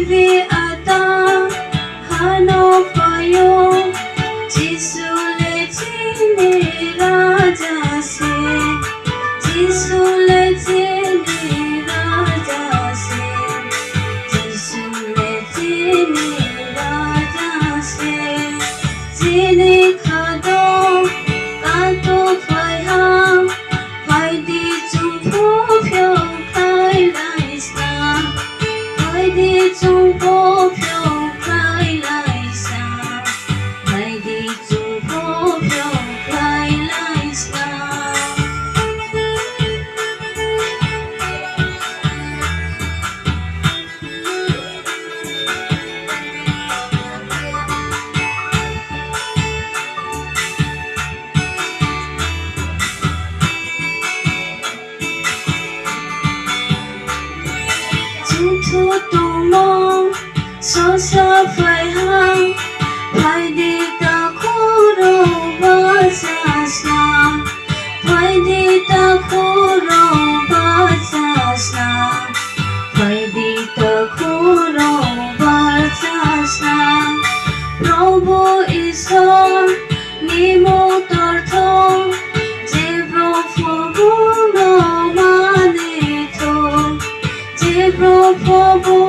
भी आता hanap kayo Jisu le chini raja se Jisu le chini raja se Jisu le chini raja se chini khado kato phai ham phai di chung phu phyo khai lai sa phai di chung phu phyo khai lai sa phai di chung phu phyo khai lai sa Chung thu tung mong so sa phai hang phai di ta khu ro ba sa sa phai di ta khu ro ba sa sa phai di ta khu ro ba sa sa Prabhu Ishor ni mo tor thong Jebro phobu ro mane thong Jebro phobu